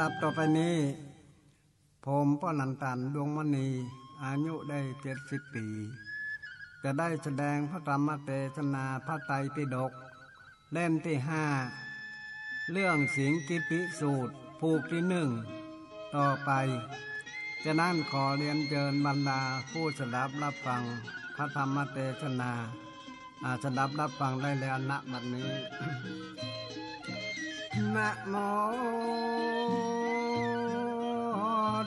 ดับต่อไปนี้ผมป้อนันตันดวงมณีอายุได้70 ปีจะได้แสดงพระธรรมเทศนาพระไตรปิฎกเล่มที่5เรื่องสิงกิปิสูตรผูกที่1ต่อไปจะนั่นขอเรียนเชิญบรรดาผู้สดับรับฟังพระธรรมเทศนาสดับรับฟังได้แล้วณบัดนี้ นะโม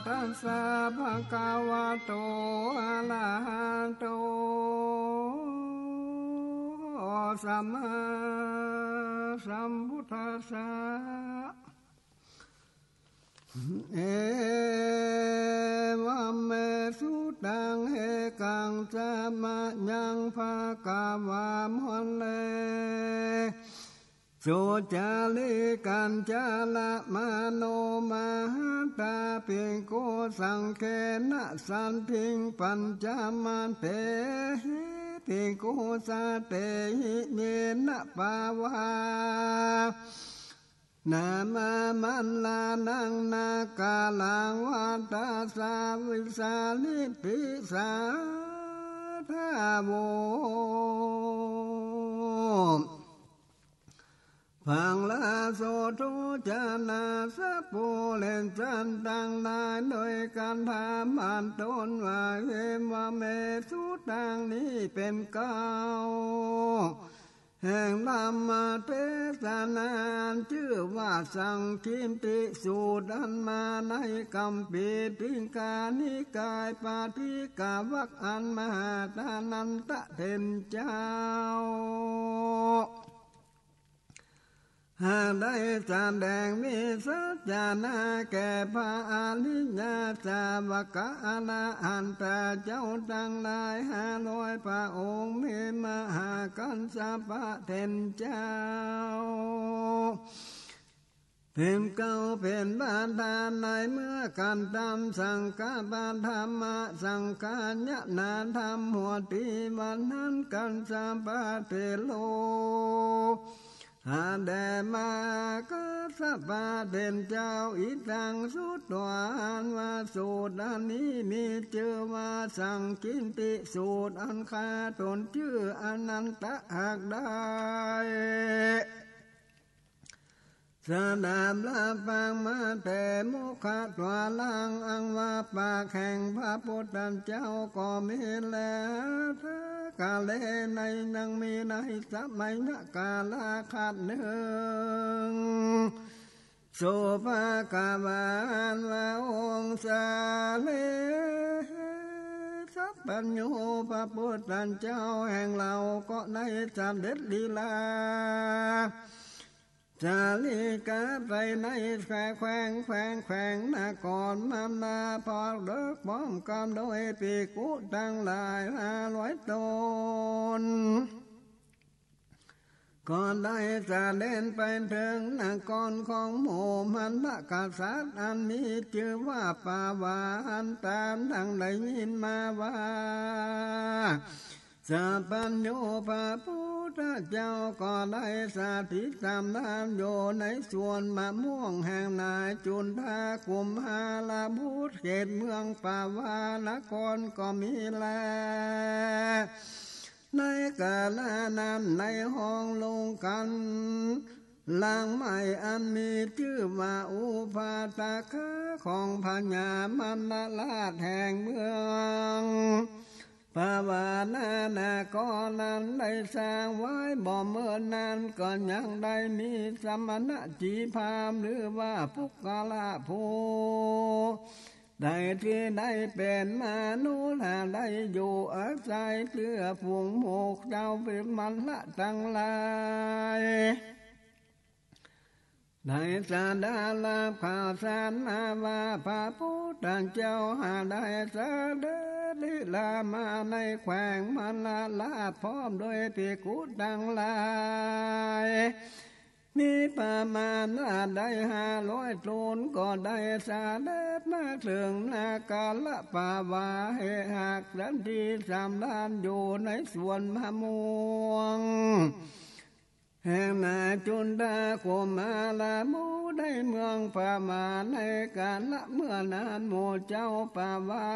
ตัสสะภะคะวะโตอะระหะโตสัมมาสัมพุทธัสสะเอวะเมสุตังเอกังสัมมายังภะคะวะมะเลสุจาริกัญจาละมโนมหัตตาปิโกสังเขนะสันทิงปัญจมันเตติโกสะเตหิเยนะปาวานามามันลานังนากาลังวัตตาสาวิสาลิปิสาทาวพังลาโสทุจานาสะปูเลนจันตังลายโดยการทำอันตนว่าเวมว่าเมสุตังนี้เป็นเก้าแห่งธรรมเทศนาชื่อว่าสังคิมติสูตรอันมาในกัมปีติกานิกายปาฏิกาวักอันมหาตานันตะเทนเจ้าหากได้แสดงวิสัชญาณแก่พระอริยสาวกอรหันตเจ้าทั้งหลาย500 พระองค์มีมหากัสสปะเทนเจ้าเป็นเก่าเป็นบาดาลในเมื่อการทำสังฆบาธรรมสังฆญาณธรรมหัวตีวันนั้นกัสสปะเทโลหาแด่มากัสสปะเทนเจ้าอิตังสุตวานว่าสูตรอันนี้มีชื่อว่าสังคินติสูตรอันคาตนชื่ออนันตะหากได้สดาบละฟังมาแต่มุขะตัวลังอังว่าปากแห่งพระพุทธเจ้าก็มีแล้วกาเลในนังมีในสมัยนะกาลขัดหนึ่งสุภากาวานว่าองค์สาเลสัพพัญญูพระพุทธเจ้าแห่งเราก็ในสำเร็จลีลาจาลิกาไปในแขวงนครมามนาพอเลิกป้อมกำโดยปีกุตั้งหลาย500 ตนก่อนได้จะเดินไปถึงนครของหมู่มันพระกษัตริย์อันมีชื่อว่าปาวานตามดังได้ยินมาว่าสัพพัญญูพระพุทธเจ้าก็ได้สาธิตตามน้ำอยู่ในสวนมะม่วงแห่งนายจุนทากุมหาลาบุตรเขตเมืองปาวานครก็มีแลในกาลนั้นในห้องลงกันหลังไม้อันมีชื่อว่าอุปาตากะของพญามณราชแห่งเมืองปาวานาก็นั้นได้สร้างไว้บ่เมื่อนานก็ยังได้มีสมณะจีพามหรือว่าพุกกาลาภูได้ที่ได้เป็นมนุษย์ได้อยู่อาศัยเพื่อฝูงหมูเจ้าเป็นมันละทั้งหลายได้สาดาลาข่าวสารนาว่าพระพุทธเจ้าได้เสด็จลีลามาในแขวงมันลาพร้อมโดยภิกขุทั้งหลายมีประมาณได้500 ตนก็ได้เสด็จมาถึงนากาลปาวาเหหากดันที่3 ล้านอยู่ในสวนมะม่วง แห่งนาจุนดาโคมาลาโมได้เมืองป่ามาในกาลเมื่อนานโมเจ้าป่าวา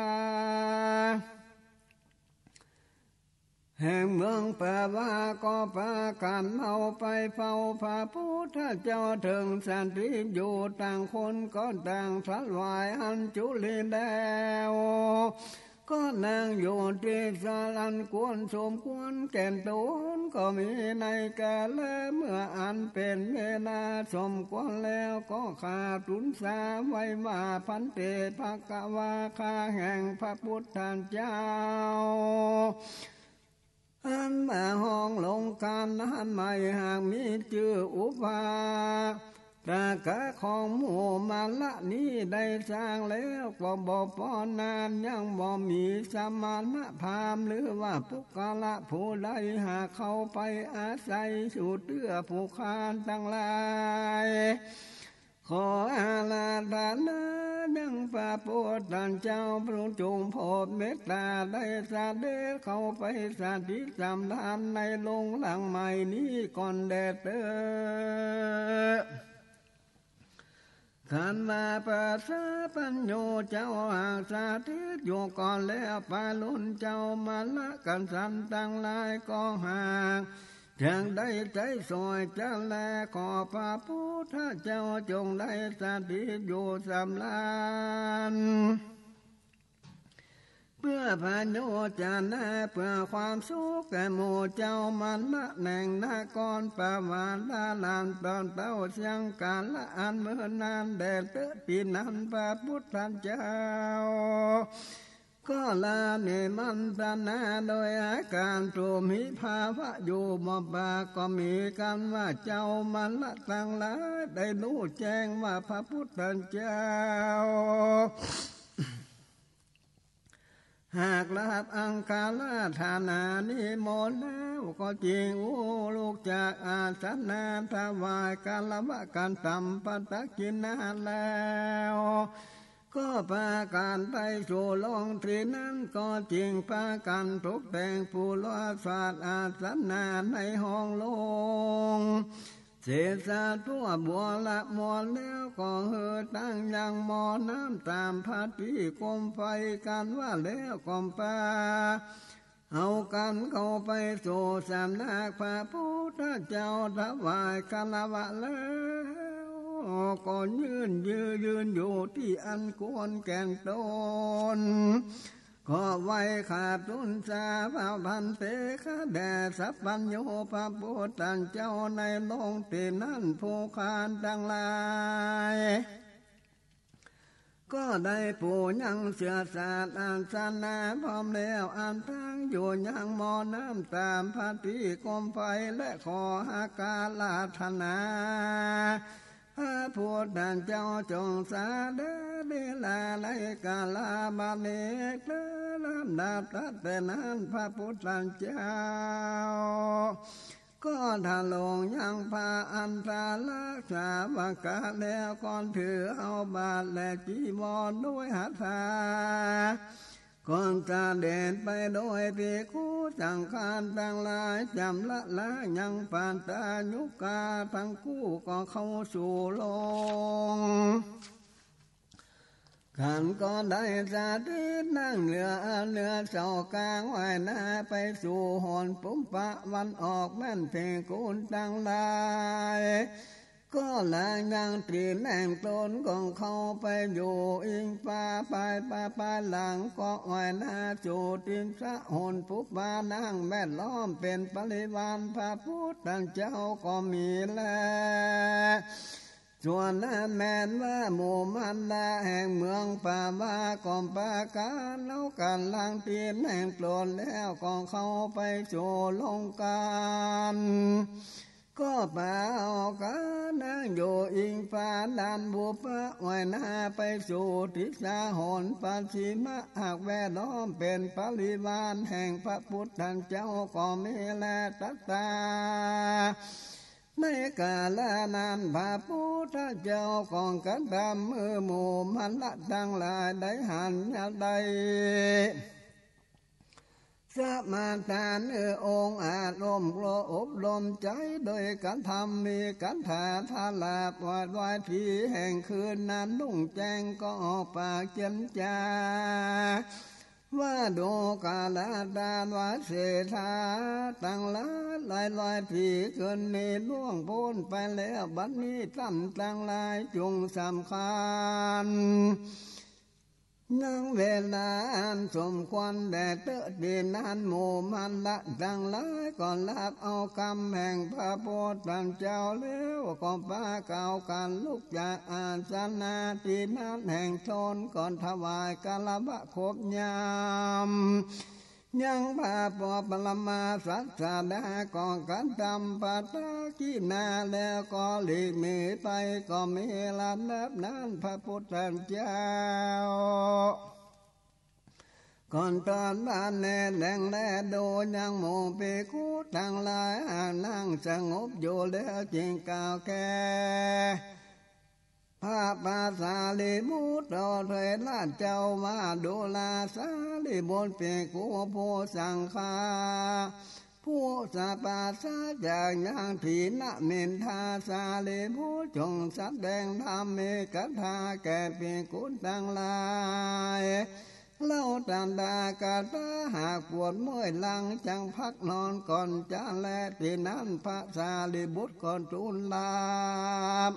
แห่งเมืองป่าวาก็พากันเอาไปเฝ้าพระพุทธเจ้าถึงสันติอยู่ต่างคนก็ต่างถวายอัญจุลีแล้วก็นั่งอยู่ที่ศาลอันควรสมควรแก่นตนก็มีในกาลเมื่ออันเป็นเวลาสมควรแล้วก็ขาดทุนสาไว้ว่าพันเตภกวาคาแห่งพระพุทธเจ้าอันมาห้องลงการนั้นไม่หากมีชื่ออุปาตากะของหมู่มาละนี้ได้สร้างแล้วก็บ่พอนานยังบ่มีสมณพราหมณ์หรือว่าปุกละผู้ใดหาเข้าไปอาศัยสู่เตื้อผู้คานทั้งหลายขออาลาธนาดังพระพุทธเจ้าพระจงโปรดเมตตาได้เสด็จเข้าไปสถิตจำทานในโรงหลังใหม่นี้ก่อนแดดเตขันมาปัสสะปัญโยเจ้าหากสาธิตอยู่ก่อนแล้วปาลุนเจ้ามาละกันสันตั้งหลายก็ห่างจังได้ใจสอยจะแลขอพระพุทธเจ้าจงได้สถิตอยู่สำลานเพื่อพาโยจานะเพื่อความสุขแก่หมู่เจ้ามันละแหน่งนากรปาวาลาลานตอนเต้าเสียงกาละอันเมื่อนานแดดเตปีนันพระพุทธเจ้าก็ลาเนมันตนาโดยอาการตุมิภาวะอยู่มบาก็มีกันว่าเจ้ามันละตั้งหลายได้รู้แจ้งว่าพระพุทธเจ้าหากลาบอังคาลาธานานิมนต์แล้วก็จริงลูกจากอาสนะถวายกาลวะการตำปัตตกินนาแล้วก็พาการไปสู่ลงที่นั้นก็จริงพากันทุกแต่งปูลวาสาดอาสนะในห้องลงเศษสาทั่วบัวละมอแล้วก็เฮือตั้งยังมอน้ำตามพัดที่กลมไฟกันว่าแล้วกลมปาเอากันเข้าไปสู่สำนักพระพุทธเจ้าถวายคารวะแล้วก็ยืนอยู่ที่อันควรแก่นตนก็ไว้ขาดทุนสาพระพันเตคะแด่สัพพัญโยพระพุทธเจ้าในโลกที่นั้นผู้คานทั้งหลายก็ได้ปู่ยังเสือศาสตร์อันสนาพร้อมแล้วอันทั้งอยู่ยังมอน้ำตามพระที่กรมไฟและขอหากาลาธนาพระพุทธเจ้าจงสาเดลาไลกาลาบาเนกลำดับตัดแต่นั้นพระพุทธเจ้าก็ทะลงยังพาอันตราลักษาวกาแล้วก่อนถือเอาบาทและจีวรด้วยหัตถาก่อนจะเดินไปโดยภิกขุสังฆานทั้งหลายจำละยังปานตายุกาทั้งคู่ก็เข้าสู่ลงขันก็ได้สาธิตนั่งเรือเสากลางว่ายน้าไปสู่หอนปุมปะวันออกแม่นเพลงกุลตั้งหลายก็ลายังตรีแหล่งตนของเขาไปอยู่อิงฟ้าไปหลังก็ว่ายน้าจูตินสะหนปุปานั่งแม่ล้อมเป็นปริวารพระพุทธเจ้าก็มีแล้วส่วนนั้นแม้นว่าหมู่มันดาแห่งเมืองป่าวากอมปาการเล่ากันลังตีนแห่งโปรดแล้วก็เข้าไปสู่ลงการก็ป่าออกกันนั่งอยู่อิงฟ้าดันบุปะไว้หน้าไปสู่ทิศหนปัจฉิมะหากแวดล้อมเป็นปริวารแห่งพระพุทธเจ้าก็มีแลตัตตาในกาลนั้นพระพุทธเจ้าของกันดำมือหมู่มันละทั้งหลายได้หันยาใด สมาทานองค์อาจลมโลอบรมใจโดยการทำมีการถาทาลาปวดวายทีแห่งคืนนั้นลุ่งแจ้งก็ออกปากเจียมจาว่าดูกาลาดานว่าเสธาตั้งละลายที่เกินในล่วงพ้นไปแล้วบัดนี้ตั้งตั้งลายจงสำคัญนั่งเวลาอันสมควรแด่เตอดีนานหมู่มันละดังหลายก่อนลาบเอากำแห่งพระโพธิ์เจ้าแล้วก็ป้าเก่ากันลุกจากอาสนะที่นั้นแห่งชนก่อนถวายกาลบะครบยามยังพาปอปรมาสัจจาดาก่อกันทำปัตตากีนาแล้วก็หลีกหนีไปก็มีลำนับนั้นพระพุทธเจ้าก่อนตอนบ้านแน่แดงแลดูยังหมู่ปีกูทั้งหลายนั่งสงบอยู่แล้วจึงกล่าวแก่พระปาสาลีมุตโตเทลาเจ้ามาดูลาสาลีบนเปียกูผู้สังฆาผู้สาปาสาจากยังถีนเมนทาสาลีผู้จงแสดงธรรมเมกถาแก่เปียกุทั้งหลายเล่าตันดากาตาหากปวดเมื่อยหลังจังพักนอนก่อนจะแลที่นั้นพระสาลีบุตรก่อนทูลลาบ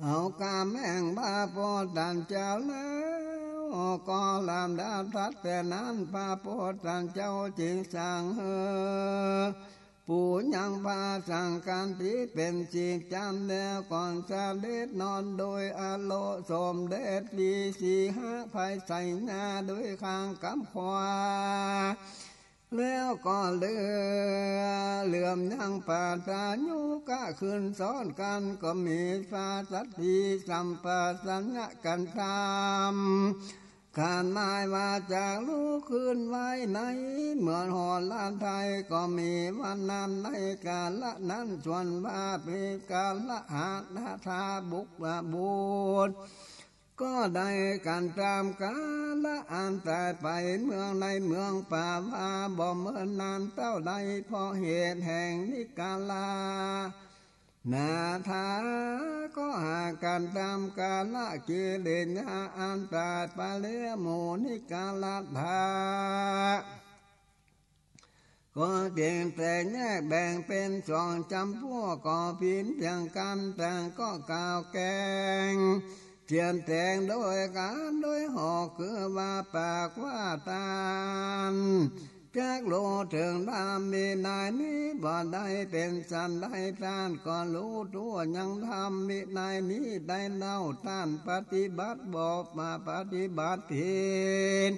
เอากามแห่งบาปตันเจ้าแล้วก็ลำดาทัดแต่นั้นพระโพธิ์เจ้าจึงสั่งปู่ยังพาสั่งการที่เป็นจีจันแล้วก่อนจะเด็ดนอนโดยอาโลสมเด็จดีสีหาภัยใส่หน้าโดยข้างกำขวาแล้วก็เหลื่อมยังปาตายุกะขึ้นซ้อนกันก็มีฟาสัตถีสัมปสัญญะกันตามข้านายว่าจากลูกขึ้นไว้ในเหมือนหอลานไทยก็มีวันนั้นในกาละนั้นส่วนว่าเป็นกาละหานาทาบุกบูดก็ได้การตามกาละอันตายไปเมืองในเมืองป่าว่าบ่เมื่อนานเต้าใดพอเหตุแห่งนิกาลานาทาก็หาการตามกาละกิเลสอันตายไปแล้วโมนิกาลธาก็เพียงแต่แยกแบ่งเป็นสองจำพวกก็เพียงเพียงกันแต่ก็กล่าวแกงเทียนแทงโดยการโดยหอกคือว่าปากว่าตานจากโลถึงดามมีนายนี้บ่ได้เป็นสันได้ท่านก็รู้ตัวยังทำมีนายนี้ได้เล่าท่านปฏิบัติบอกมาปฏิบัติผิด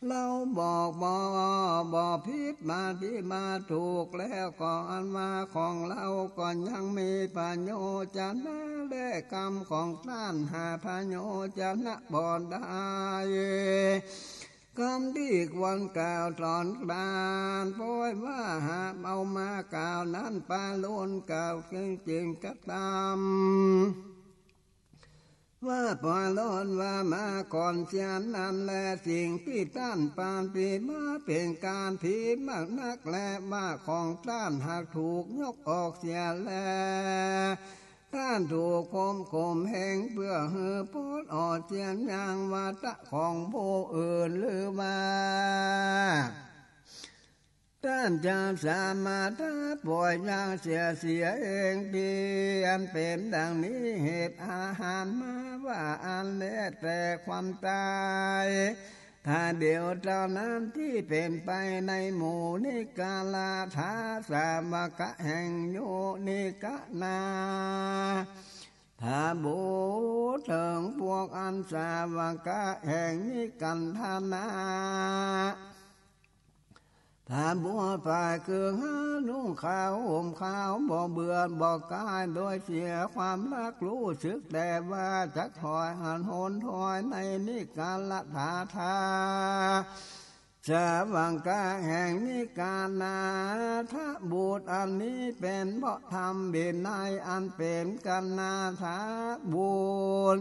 เราบอกผิดมาที่มาถูกแล้วก็อันมาของเราก็ยังมีปัญโยชนะและกรรมของท่านหาปัญโยชนะบ่ได้คำที่ควรกล่าวสอนกลานปล่อยว่าหาเอามากล่าวนั้นปาล้วนกล่าวจริงก็ตามว่าปล่อยล้นว่ามาก่อนเสียนั้นแลสิ่งที่ท่านปานปีมาเป็นการผิดมากนักและว่าของท่านหากถูกยกออกเสียแล้วท่านถูกข่มแห่งเพื่อเฮือโพดออกเสียงอย่างวาทะของผู้อื่นหรือว่าท่านจะสามารถปล่อยอย่างเสียเองที่อันเป็นดังนี้เหตุอาหารมาว่าอันเละแต่ความตายถ้าเดียวเท่านั้นที่เป็นไปในหมู่นิกาลาทาสามกะแห่งโยนิกะนาถ้าบูถึงพวกอันสาวกะแห่งนิกันธานาถ้าบัวฝ่ายคือหานุ่งขาวห่มขาวบ่เบื่อบ่กายโดยเสียความรักรู้สึกแต่ว่าจะถอยหันโหนถอยในนิกาลธาทาสาวังกาแห่งนิกานาทะบูตรอันนี้เป็นเพราะทำบินในอันเป็นกันนาทาบูตร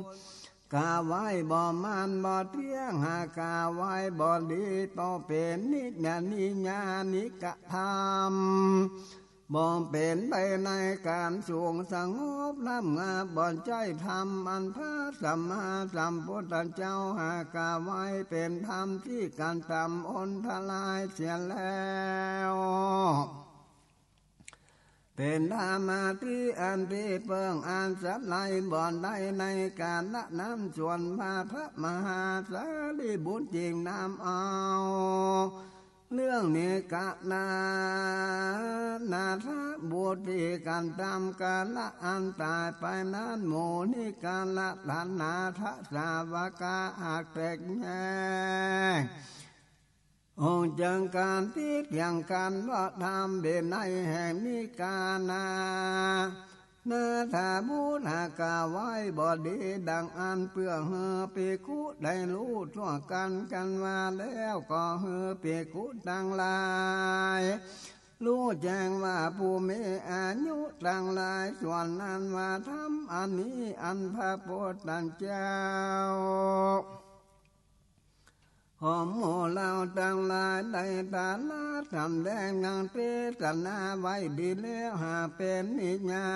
กาไว้บ่มันบ่เที่ยงหากาไว้บ่ดีต่อเป็นนิจนิญาณิกะธรรมบ่เป็นไปในการสวงสงบล้ำงาบ่ใจธรรมอันพระสัมมาสัมพุทธเจ้าหากาไว้เป็นธรรมที่การตำอนทลายเสียแล้วเป็นธรรมที่อันที่เปิงอันสัตไลบ่อนได้ในการละน้ำส่วนพระมหาสารีบุตรจริงนำเอาเรื่องนี้กะนาทบุตรการตามกาละอันตายไปนั้นโมนิการละฐานาทสาวกาอาแตกแง่องค์จังการที่อย่างการว่าทำเด่นในแห่งนิกานาถาบุญหากาไว้บอดีดังอันเพื่อเฮเปกุได้รู้ทั่วกันว่าแล้วก็เฮเปกุตั้งหลายรู้แจ้งว่าผู้มีอายุตั้งหลายส่วนนั้นว่าทำอันนี้อันพระพุทธเจ้าหอมโมเราตั้งหลายได้ตาลาทำแดงนางเทศนาไว้ดีแล้วหาเป็นนิญา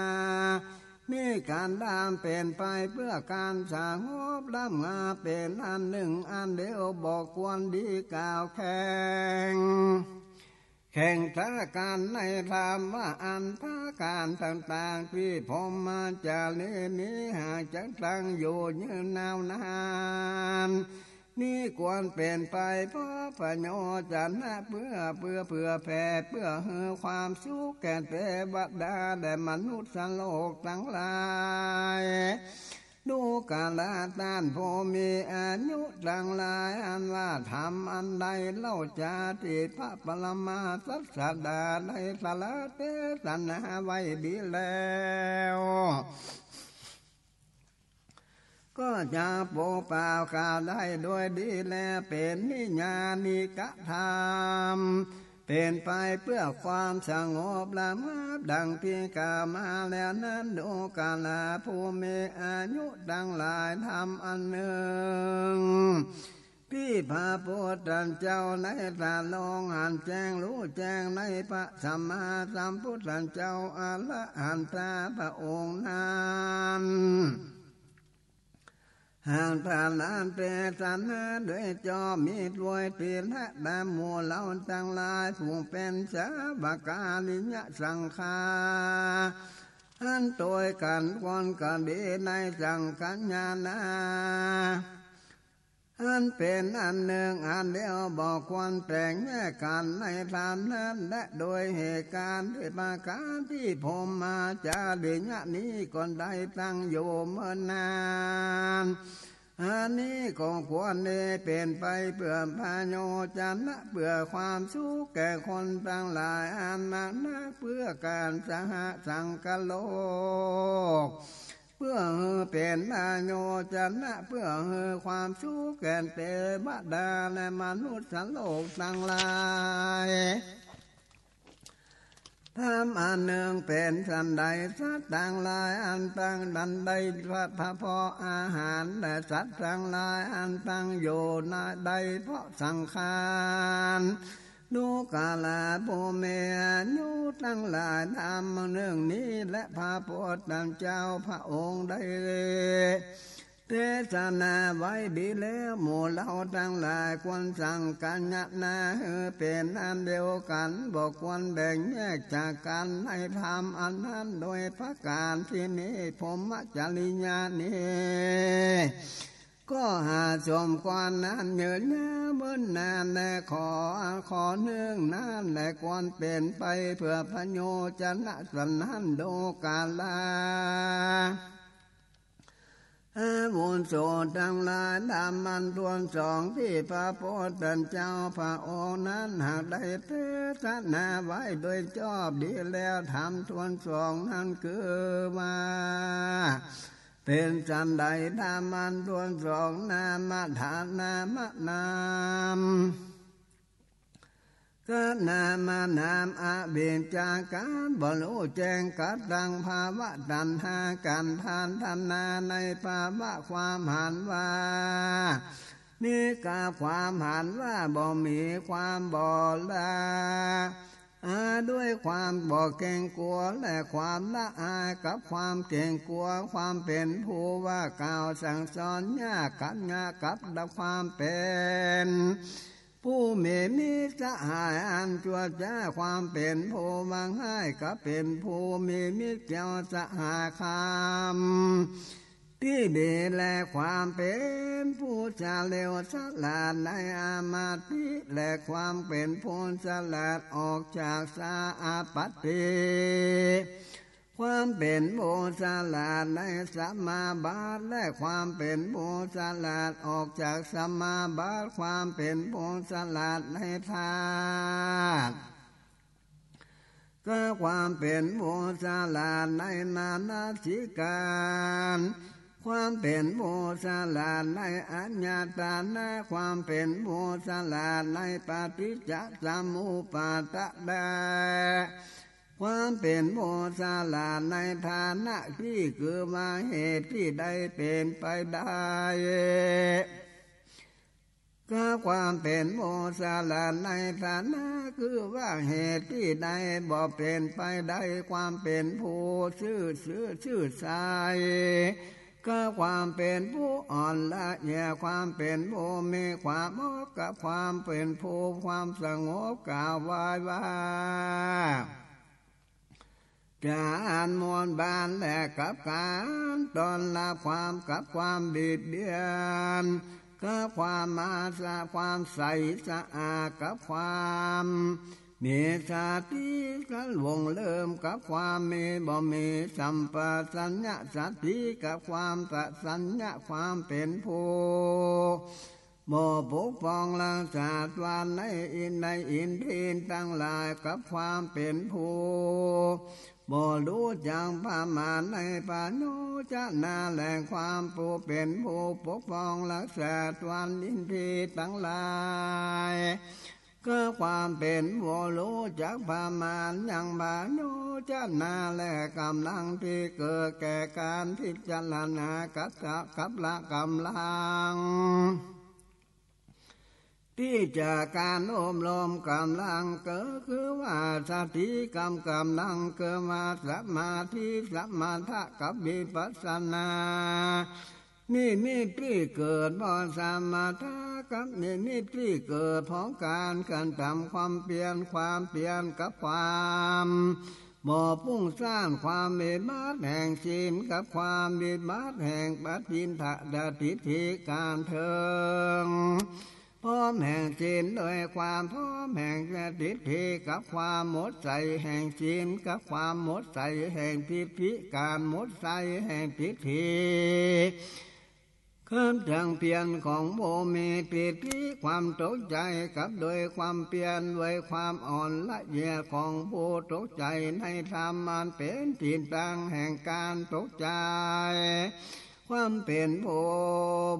นี่การดามเป็นไปเพื่อการสางบล้ำงาเป็นอันหนึ่งอันเดียวบอกควรดีกล่าวแข่งท่าการในธรรมว่าอันท่าการต่างๆที่ผมมาจากนี้หากจะตั้งอยู่ยืนนานนี่ควรเป็นไปเพราะประโยชน์จะนะเพื่อแผ่เพื่อให้ความสุขแก่เทวดาและมนุษย์โลกทั้งหลายดูกาลตานผู้มีอายุดังหลายอันว่าทำอันใดเล่าจาติพระปรมาสัสดาได้สละเทศนาไว้ดีแล้วก็จะโปรเปล่าข่าวได้โดยดีแลเป็นนิญาณิกะธรรมเป็นไปเพื่อความสงบละมับดังที่กล่าวมาแล้วนั้นดูกาลผู้มีอายุดังหลายทำอันหนึ่งที่พระพุทธเจ้าในตาลงหันแจ้งรู้แจ้งในพระสัมมาสัมพุทธเจ้าอรหันตพระองค์นั้นห่างตาลานเปตันด้วยจอมีรวยตีและดามัวเหล่าตั้งหลายผู้เป็นสาวกาลิยะสังฆาอันตัวกันคนกันดีในสังกัญญาณาอันเป็นอันหนึ่งอันเดียวบอกควรแต่งแยกกันในธรรมนั้นและโดยเหตุการณ์ด้วยประการที่ผมมาจาริญะนี้ก่อนได้ตั้งอยู่เมื่อนานอันนี้ก็ควรเป็นไปเพื่อพาโยจันนะเพื่อความสุขแก่คนทั้งหลายอันนั้นเพื่อการสหสังคโลกเพื่อเป็นอาโยจันนะเพื่อความสุขแก่เทวดาและมนุษย์โลกทั้งหลายธรรมอันหนึ่งเป็นสันใดสัตว์ต่างหลายอันตั้งดันใดพระพออาหารและสัตว์ต่างหลายอันตั้งอยู่ในใดเพราะสังขารดูกาลภูเมยุตั้งหลายธรรมหนึ่งนี้และพระพุทธเจ้าพระองค์ได้เทศนาไว้ดีแล้วหมู่เราทั้งหลายควรสั่งกันนาเป็นอันเดียวกันบอกควรแบ่งแยกจากกันให้ทำอันนั้นโดยพระการที่นี้ผมจริญานี้ก็หาชมความนั้นเยินยาเมื่อนานและขอเนื่องนั้นและควรเป็นไปเพื่อพโยชนะสันนันโดกาลาบุญโสทั้งหลายธรรมันทวนสองที่พระพุทธเจ้าพระองค์นั้นหากได้เทศนาไว้โดยชอบดีแล้วทำทวนสองนั้นคือว่าเป็นจันใดธรรมันทวนสองนามฐานนาม ก็นามานามอาเบญจาการบรรลุแจ้งกัดดังภาวะตัณหาการทานทนาในภาวะความหันว่ามีกาความหันว่าบ่มีความบ่ละด้วยความบ่เกรงกลัวและความละอายกับความเกรงกลัวความเป็นผู้ว่ากล่าวสั่งสอนยากกันงากับดับความเป็นผู้มีสหายอันชั่วจ้าความเป็นผู้มังให้กับเป็นผู้มีเกี่ยวสหายคำที่ดีและความเป็นผู้จะเลวสลัดในอามาติและความเป็นผู้สลัดออกจากสาอาปัตติความเป็นโมสลาดในสัมมาบาทและความเป็นโมสลาดออกจากสัมมาบาทความเป็นโมสลาดในธาตุก็ความเป็นโมสลาดในนานาธิการความเป็นโมสลาดในอัญญตานะความเป็นโมสลาดในปฏิจจสมุปาทะความเป็นโมสลาดในฐานะที่คือมาเหตุที่ใดเป็นไปได้ก็ความเป็นโมสลาดในฐานะคือว่าเหตุที่ใดบ่เป็นไปได้ความเป็นผู้ชื่อสายก็ความเป็นผู้อ่อนละเอียดความเป็นผู้มีความเหมาะกับความเป็นผู้ความสงบกล่าวไว้ว่าการมวลบานและกับการตอนละความกับความบิดเบือนก็ความมาสะความใสสะอาดกับความมีสติกันวงเริ่มกับความมีบ่มีสัมปชัญญะสติกับความสัญญะความเป็นผู้บ่ปกป้องรักษาวันในอินทรีย์ทั้งหลายกับความเป็นผู้บ่รู้จักประมาณในปานุจนาแหล่งความผู้เป็นผู้ปกป้องรักษาวันอินทรีย์ทั้งหลายก็ความเป็นผู้รู้จักประมาณอย่างปานุจนาและกำลังที่เกิดแก่การพิจารณากับละกำลังที่จะการอบรมกำลังก็คือว่าสติกำลังเกิดมาสมาธิสมาธิกับวิปัสสนานี่ที่เกิดบ่สมาธิกับนี่ที่เกิดของการกันทำความเปลี่ยนกับความบ่พุ่งสร้างความเมตตาแห่งศีลกับความเมตตาแห่งปฏิญญาทิฏฐิการเทิงพร้อมแห่งศีลโดยความพร้อมแห่งทิฏฐิกับความหมดใจแห่งศีลกับความหมดใจแห่งทิฏฐิการหมดใจแห่งทิฏฐิเครื่องจังเปลี่ยนของโมมีทิฏฐิความตกใจกับโดยความเปลี่ยนโดยความอ่อนละเอียดของผู้ตกใจในธรรมมันเป็นที่ตั้งแห่งการตกใจความเป็นผู้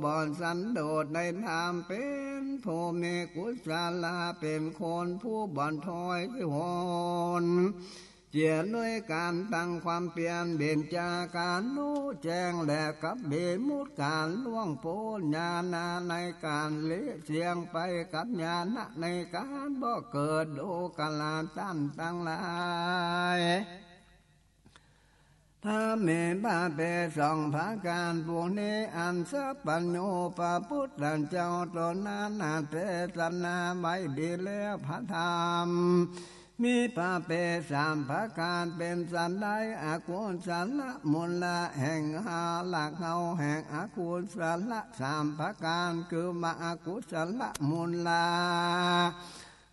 บ่อนสันโดษในธรรมเป็นผู้มีกุศลเป็นคนผู้บ่อนถอยที่หนเจียด้วยการตั้งความเปลี่ยนเบญจาการรู้แจ้งและกับเบมุตการล่วงโพ้นญาณในการเลี้ยเสียงไปกับญาณในการบ่เกิดโอคลาตั้นตั้งหลายถ้าเมบาเปสองภาการพวกนี้อันสัพพัญโญปะพุทธเจ้าตนนาเทศนาไว้ดีแล้วพระธรรมมีปาเปสามภาการเป็นสันได้อากุศลมูลละแห่งหาหลักเงาแห่งอากุศลสามภาการคือมาอากุศลมูลละ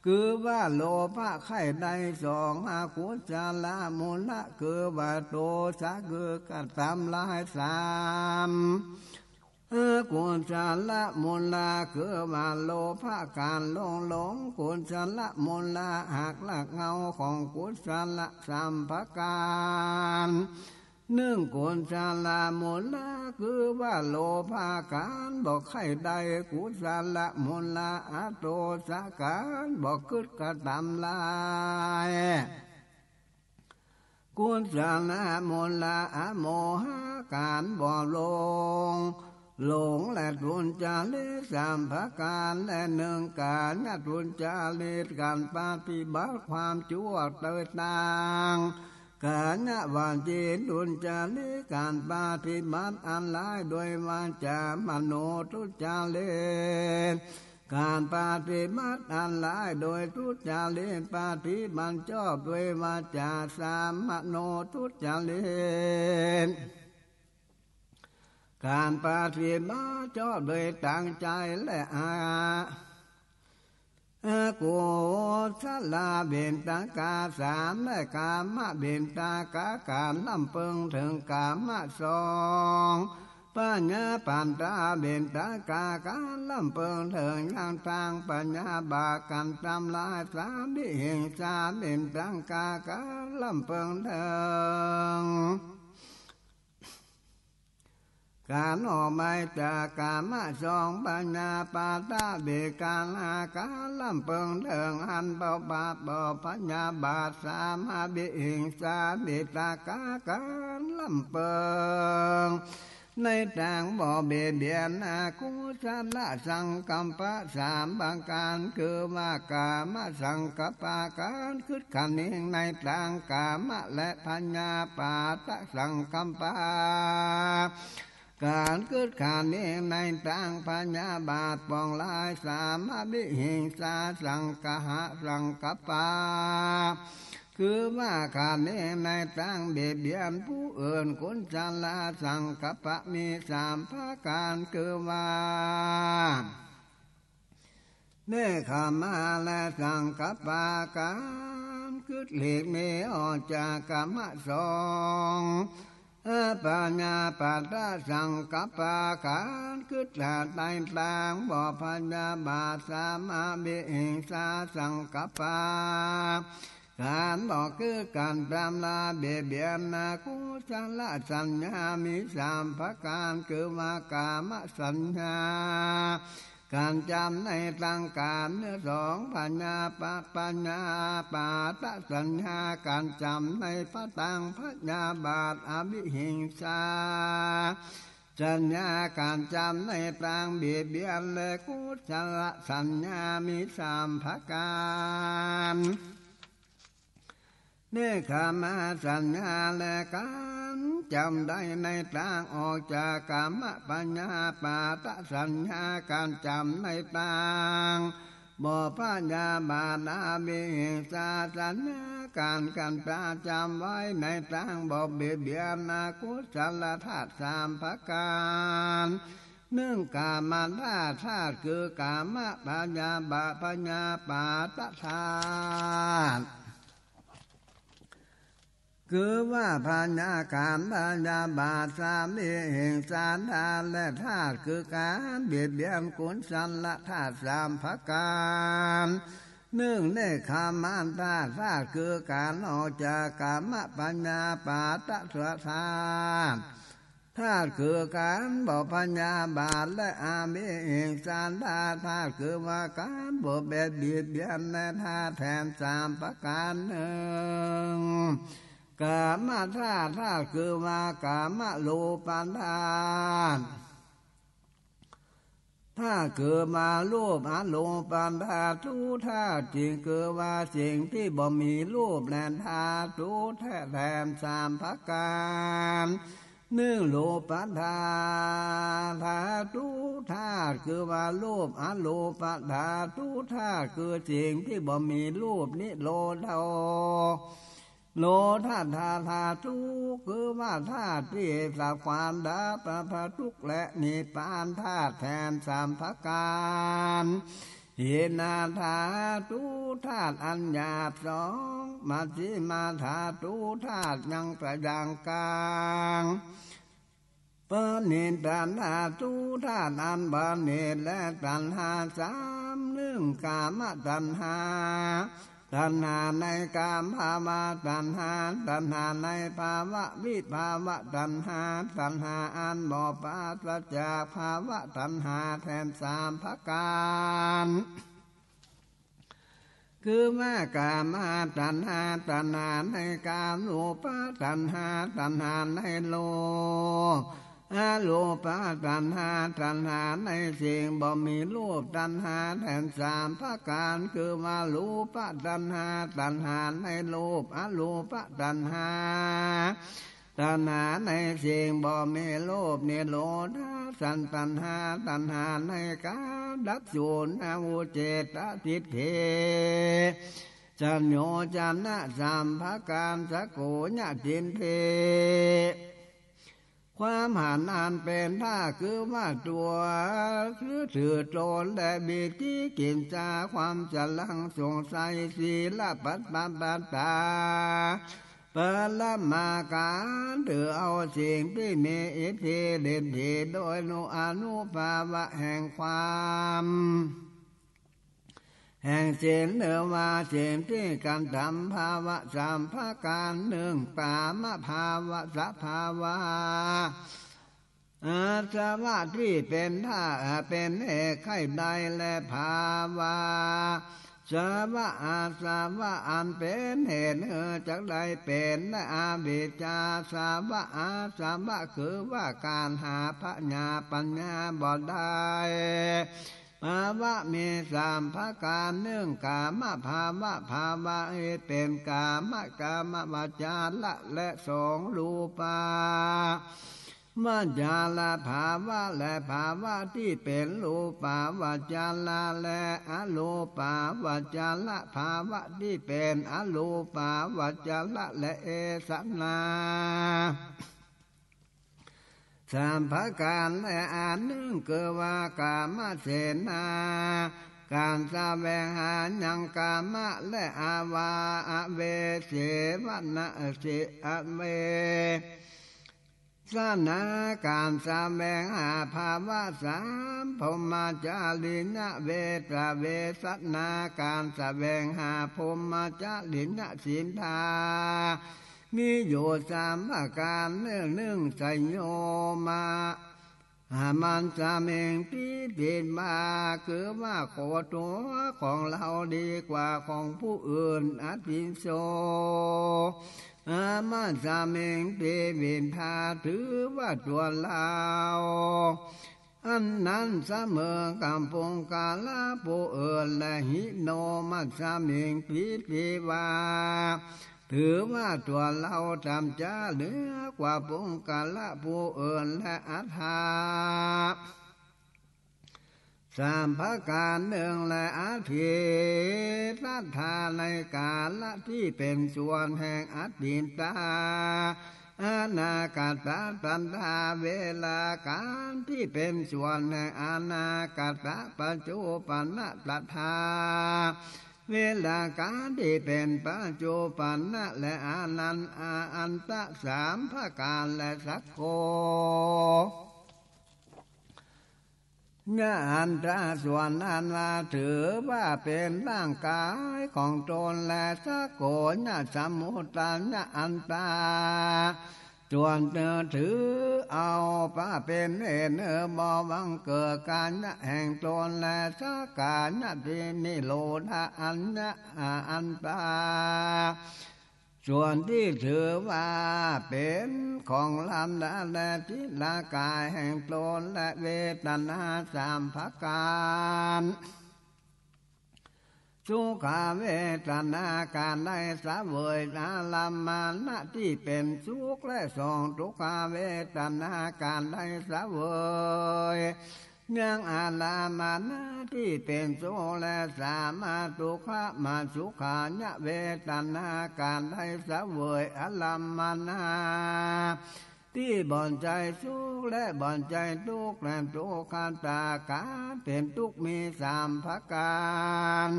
คือว่าโลภะไข่ใดสองอากุศลมูลละคือว่าโทสะคือการทำลายสามกุศลมูลละคือว่าโลภะการหลงกุศลมูลละหักหลักเงาของกุศลสามประการ เนื่องกุศลมูลละคือว่าโลภะการบอกใครใดกุศลมูลละอโตสะการบอกคึดกระทำลายกุศลมูลละอโมหะการบอกหลงและทุนจาริตสามประการและหนึ่งการญาทุนจาริตการปฏิบัติความชั่วต่างการณวันจิตทุนจาริตการปฏิบัติอันหลายโดยวาจามโนทุจาริตการปฏิบัติอันหลายโดยทุจาริตปฏิบัติชอบโดยวาจาสามโนทุจาริตการปฏิบัติชอบโดยตั้งใจและกุศลเบญตากาสามและกามเบญตากาการลำเพิงถึงกามสองปัญญาปันตาเบญตากาการลำเพิงถึงยังทางปัญญาบากันทำลายสามดิหิงสาเบญตากาการลำเพิงถึงการออกมาจากกามสองปัญญาปาตาเบการอาการลำเพิงเถิงอันเบาบาปปัญญาบาสามเบิหิงสาเบตากาการลำเพิงในทางบ่เบียดเบียนกุศลสังกัมปะสามบางการคือว่ากามสังกัปปะการคิดขันเองในทางกามและปัญญาปาตะสังกัมปะการเกิดขาดเองในทางปัญญาบาทปองลายสามบิหิงสาสังกหะสังกัปปะคือว่าขาดเองในทางเบียดเบียนผู้อื่นกุศลสังกัปปะมีสามประการคือว่าเนคขมาและสังกัปปะการคิดหลีกหนีออกจากกามสองปัญญาปัตตะสังกัปปะการคิดละในทางบ่ปัญญาบาสามบิหิงสาสังกัปปะการบอกคือการตามลาเบียดเบียนกุศลสัญญามีสามประการคือว่ากามสัญญาการจำในทางการเนื้อสองปัญญาปาตะสัญญาการจำในพระตังพญาบาทอวิหิงสาสัญญาการจำในทางเบียดเบียนและกุศลสัญญามีสามประการเนคขมาสัญญาและการจำได้ในทางออกจากกามปัญญาปาตะสัญญาการจำในทางบ่ปัญญาบานาบิหิงสาสัญญาการตาจำไว้ในทางบ่เบียดเบียนกุศลธาตุสามประการหนึ่งกามธาตุคือกามปัญญาปาตะธาตุคือว่าปัญญาการปัญญาบาสามบิหิงสาธาตุและธาตุคือการเบียดเบียนกุศลธาตุสามประการหนึ่งเนคขมาธาตุคือการออกจากกามปัญญาปาตะธาตุธาตุคือการบอกปัญญาบาทและอาบิหิงสาธาตุคือว่าการบอกเบียดเบียนและธาตุแทนสามประการหนึ่งกามธาตุคือว่ากามรูปธาตุถ้าเกิดมารูปอรูปธาตุธาตุจริงคือว่าสิ่งที่บ่มีรูปและธาตุแท้แทนสามประการหนึ่งรูปธาตุธาตุคือว่ารูปอรูปธาตุธาตุคือสิ่งที่บ่มีรูปนิโรธโลธาตุคือว่าธาตุที่สักความดับพระทุกข์และนิพพานธาตุแทนสามประการหินาธาตุธาตุอันหยาบสองมัชฌิมาธาตุธาตุยังประยังกลางปณิตันธาตุธาตุอันบานเนตและตัณหาสามหนึ่งกามตัณหา ตัณหาในกามภาวะตัณหาในภาวะวิภาวะตัณหาอันบ่ปราศจากภาวะตัณหาแทนสามประการคือว่ากามตัณหาในกามรูปตัณหาในโลภโลภตัณหาในสิ่งบ่มีรูปตัณหาแทนสามประการคือว่ารูปตัณหาในรูปอรูปตัณหาในสิ่งบ่มีโลภนิโรธสันตัณหาในการดับสูญอวุเจตทิฏฐิจัญโยจันนะสัมภการสะโกญจินเทความหันอันเป็นท่าคือว่าตัวคือถือโจรและบิดที่กินจาความจะลังสงสัยศีลปัตปัตตาเปิดละมาการถือเอาสิ่งที่มีอิทธิเด่นทีโดยอนุภาวะแห่งความแห่งศีลเนื้อว่าสิ่งที่การทำภาวะสามภาการหนึ่งปามภาวะสัพภาวะสภาวะที่เป็นท่าเป็นเอกไข่ใดและภาวะสภาวะอันเป็นเหตุจากใดเป็นและอาวิชชาสภาวะคือว่าการหาปัญญาบ่ได้ภาวะมีสามภาการหนึ่งกามภาวะเป็นกามวาจาและสองรูปาวาจาละภาวะและภาวะที่เป็นรูปาวาจาละและอรูปาวาจาละภาวะที่เป็นอรูปาวาจาละและเอสนาสามภาการและอันหนึ่งคือว่ากามเสนาการแสวงหายังกามะและอาวาเวเสวนะเสเวสนาการแสวงหาภาวะสามพรหมจาริณเวทเวสนาการแสวงหาพรหมจาริณศีลธามีอยู่สามประการหนึ่งไสยโยมามันจะเมงที่ติดมาคือว่าขอตัวของเราดีกว่าของผู้อื่นอภิโสมันจะเมงที่วินทาถือว่าตัวเราอันนั้นเสมอกับปงกาลาผู้อื่นและหิโนมันจะเมงปีวาถือว่าตัวเราทำจะเหนือกว่าปุงกาละผู้อื่นและอัฏฐาสามภาการหนึ่งและอาทิรัฐาในกาละที่เป็นส่วนแห่งอดีตาอนาคตตันตาเวลาการที่เป็นส่วนแห่งอนาคตปัจจุบันตัทธาเวลาการที่เป็นปัจจุบันและอันตะสามภาการและสักโกญาอันตะส่วนอันว่าถือว่าเป็นร่างกายของตนและสักโกญาสมุตตะญาอันตาส่วนถือเอาป้าเป็นเนื้อบ่วังเกิดการแห่งตนและสักการที่นิโรธอันตาส่วนที่ถือว่าเป็นของลำดาและทิลากายแห่งตนและเวทนาสามภาการสุขเวทนาการได้สะเวยอาลัมมานะที่เป็นสุขและสองทุกขเวทนาการได้สะเวยยังอาลามานะที่เป็นสุขและสามาทุกขมาสุขานะเวทนาการได้สะเวยอาลัมมานะที่บ่อนใจสุขและบ่อนใจทุกข์และทุกขันตาการเป็นทุกข์มีสามประการ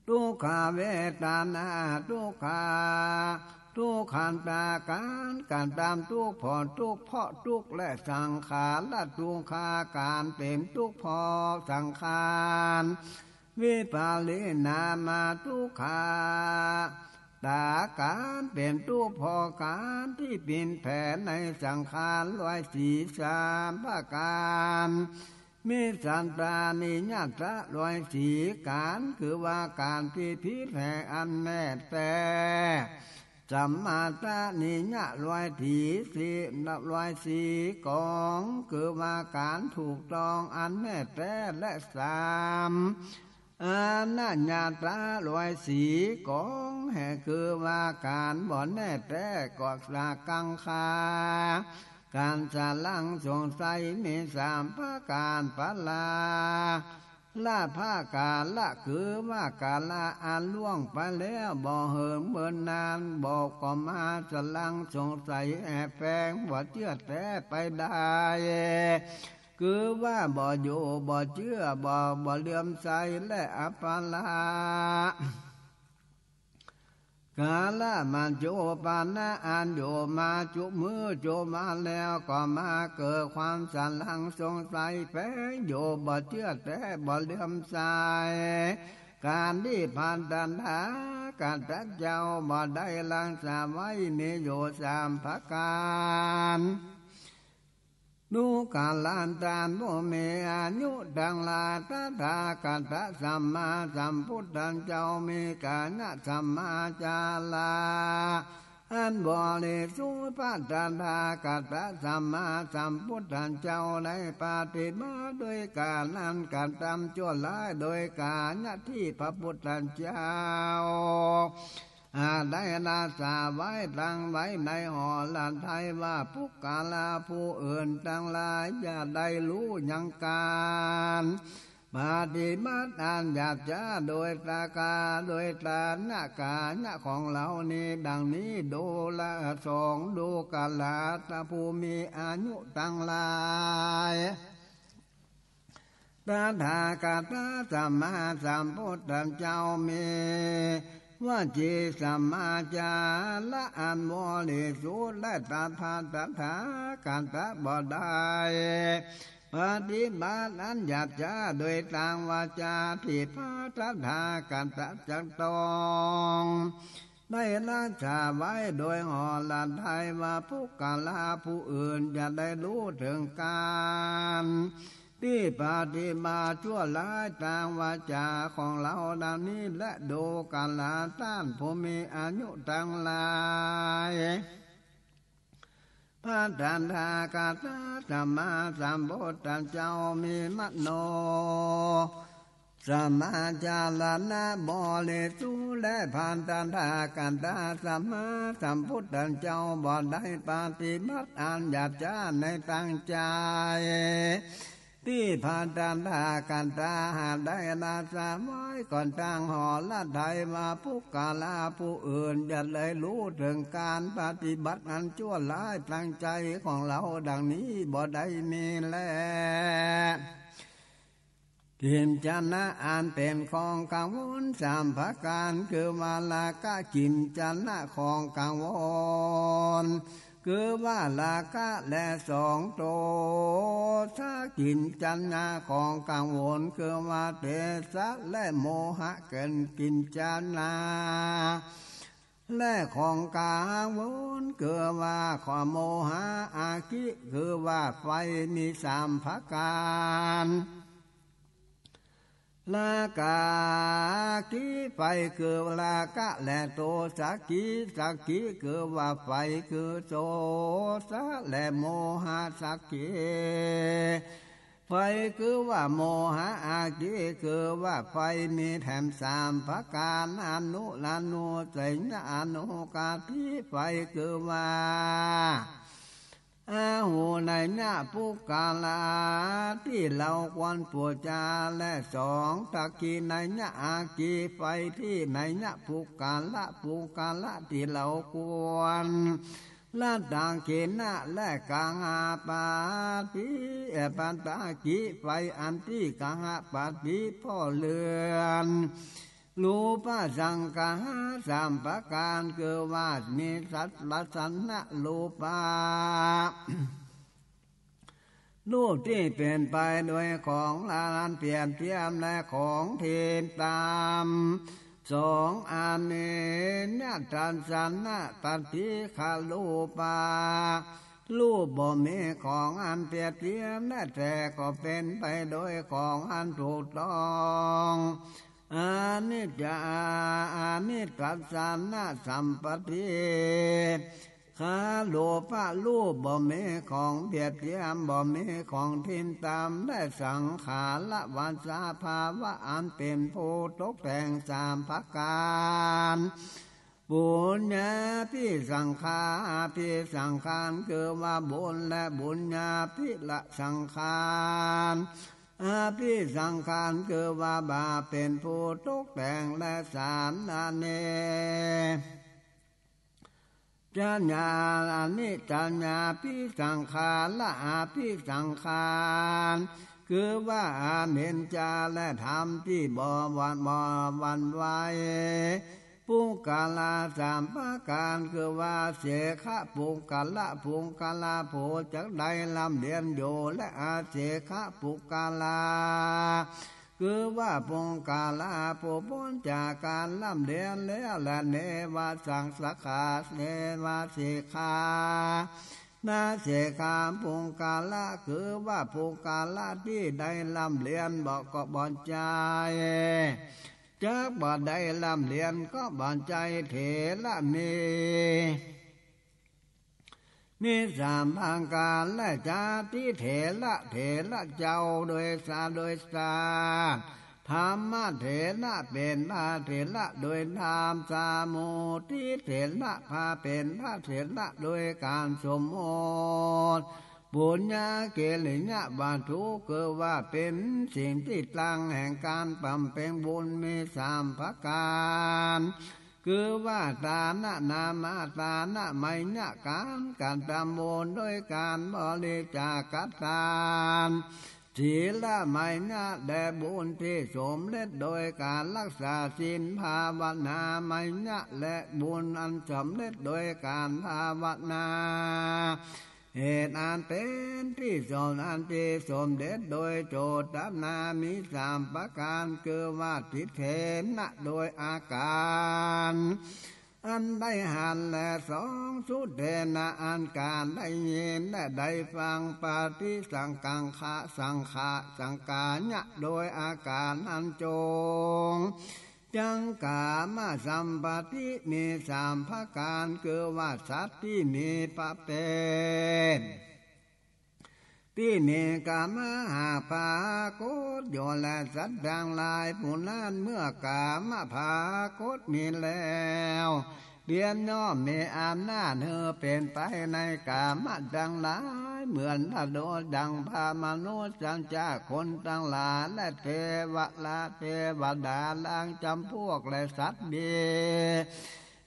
ทุกขเวทนาทุกขันตาการตามทุกข์ผ่อนทุกข์เพราะทุกข์และสังขารและทุกขาการเป็นทุกข์เพราะสังขาร วิปาลินามาทุกขาตาการเป็นตู้พอการที่เป็นแผนในสังขาร143ประการมีสันตานิญาตะ104การคือว่าการที่พิแห่งอันแน่แต่สัมมาตานิญะ104กองคือว่าการถูกต้องอันแน่แต่และ3อานัญญาตา104กองแห่คือว่าการบ่แน่แต่กอดสากังคาการสลังสงสัยมี3ประการปลาละภาการละคือว่ากาละอันล่วงไปแล้วบ่เหิมเบิ่นนานบอกก็มาสลังสงสัยแอบแฝงบ่เชื่อแต่ไปได้คือว่าบ่อยู่บ่เชื่อบ่เลื่อมใสและอัปปาลากาละมันโจปานะอันโยมาจุมือโจมาแล้วก็มาเกิดความสันหลังสงสัยแฝงโยบ่เชื่อแต่บ่เลื่อมใสการที่ผ่านตัณหาการพระเจ้าบ่ได้ลังสาไว้นิโย3ประการดูกาลานตานโมเมอายุดังลาตถาคัตสัมมาสัมพุทธันเจ้ามีกาณสัมมาจาลาอันบริสุทธิ์ปัจจาคัตสัมมาสัมพุทธันเจ้าได้ปฏิบัติโดยการนั้นการทำชั่วร้ายโดยการที่พระพุทธเจ้าได้นาสาไว้ตั้งไว้ในหอลันไทยว่าผู้กาลาผู้อื่นทั้งหลายอย่าได้รู้ยังการปฏิบัติอันหยาบช้าโดยตากาโดยตาหน้ากาหน้าของเรานี้ดังนี้ดูละ2ดูกาลาตาผู้มีอายุทั้งหลายตถาคตสัมมาสัมพุทธเจ้ามีว่าจิสัมมาจาระอันบริสุทธิ์และตถาการตบ่ได้ปฏิบัติอันหยาบช้าโดยทางวาจาที่พระตถาการตจักต้องได้ละชาไว้โดยหอลันไทยว่าผู้กาลาผู้อื่นจะได้รู้ถึงการที่ปฏิมาชั่วร้ายทางวาจาของเราดังนี้และดูกาลาต้านผู้มีอายุทั้งหลายพระทันทากาตสัมมาสัมพุทธเจ้ามีมโนสัมมาจาลนะบริสุทธิ์และพันธันทากันตาสัมมาสัมพุทธเจ้าบ่ได้ปฏิบัติอันหยาบช้าในตั้งใจที่ผ่านตันทากันตาหาได้นาสาไว้ก่อนตั้งหอละไทยมาผู้กาลาผู้อื่นจะเลยรู้ถึงการปฏิบัติอันชั่วร้ายตั้งใจของเราดังนี้บ่ได้มีแลกินจนะอันเป็นของกังวล3ประการคือมาลากะกินจนะของกังวลคือว่าลากะและ2โตถ้ากินจันนาของกังวลคือว่าเทสะและโมหะเกินกินจันนาและของกังวลคือว่าความโมหะอาคิคือว่าไฟมี3ประการลากากิไฟคือลากะและโตสักกิคือว่าไฟคือโตสะและโมหะสักกิไฟคือว่าโมหะอากิคือว่าไฟมีแถม3ประการอนุลานุสัญญาอนุกาทิไฟคือว่าอาหูในหน้าปุกาลาที่เราควรปูจาและ2ตะกีในหน้าอากีไฟที่ในหน้าปุกาละที่เราควรละดังเกณะและกังอาปาติปันตากีไฟอันที่กังอาปาติพ่อเลือนรูปสังขาร3ประการคือว่ามีสัตว์ลักษณะรูป รูปที่เปลี่ยนไปโดยของลานเปลี่ยนเทียมและของเทียมตามสองอาเนญตันสันนะตันติขาลูปารูปบ่มีของอันเปรียบเทียมและแต่ก็เป็นไปโดยของอันถูกต้องอานิจจาอานิจจัสสานะสัมปติขาโลภะรูปบ่มีของเปรียบเทียมบ่มีของทินตามได้สังขารละวันสาภาวะอันเป็นผู้ตกแต่งสามประการบุญญาพิสังขารพิสังขารคือว่าบุญและบุญญาพิละสังขารอาภิสังขารคือว่าบาปเป็นผู้ตกแต่งและสารนาเนจัญญาอานิจัญญาภิสังขารละอาภิสังขารคือว่าอาเห็นจาและธรรมที่บ่หวั่นไหวปุกาลาสามประการคือว่าเสขะปุกาลาโพจักใดลำเลียนโยและอาเสขะปุกาลาคือว่าปุกาลาโพพ้นจากการลำเลียนแล้วและเนวาสังสขาเนวาเสขานาเสขาปุกาลาคือว่าปุกาลาที่ได้ลำเลียนบอกก็บ่ใจจากบ่ได้ลำเลียนก็บ่ใจเถระมีสามทางการและจาติเถระเจ้าโดยสาธรรมเถระเป็นพระเถระโดยธรรมสามุทิเถระพาเป็นพระเถระโดยการสมมติบุญญาเกลิญะบาทุคือว่าเป็นสิ่งที่ตั้งแห่งการบำเพ็ญบุญมีสามประการคือว่าตานะนามาตานะไมญะการทำบุญโดยการบริจาคทานศีลไมญะแด่บุญที่สมเร็จโดยการรักษาศีลภาวนาไมญะและบุญอันสำเร็จโดยการภาวนาเหตุอันเป็นที่สมอันที่สมเด็จโดยโจทนามีสามประการคือว่าทิเทนะโดยอาการอันได้หันและสองสุเทนะอันการได้ยินและได้ฟังปฏิสังกังคะสังกายะโดยอาการอันจงจังกามาสัมปติมีสามประการคือว่าสัตว์ที่มีพระเป็นที่มีกามหาภาโกฏโยและสัตว์ดังหลายผู้นั้นเมื่อกามภาโกฏมีแล้วเรียนย่อมมีอำนาจเป็นไปในกามดังหลายเหมือนพระโดษดังพามนุษย์สังจากคนทั้งหลายและเทวดาลางจำพวกและสัตว์ดี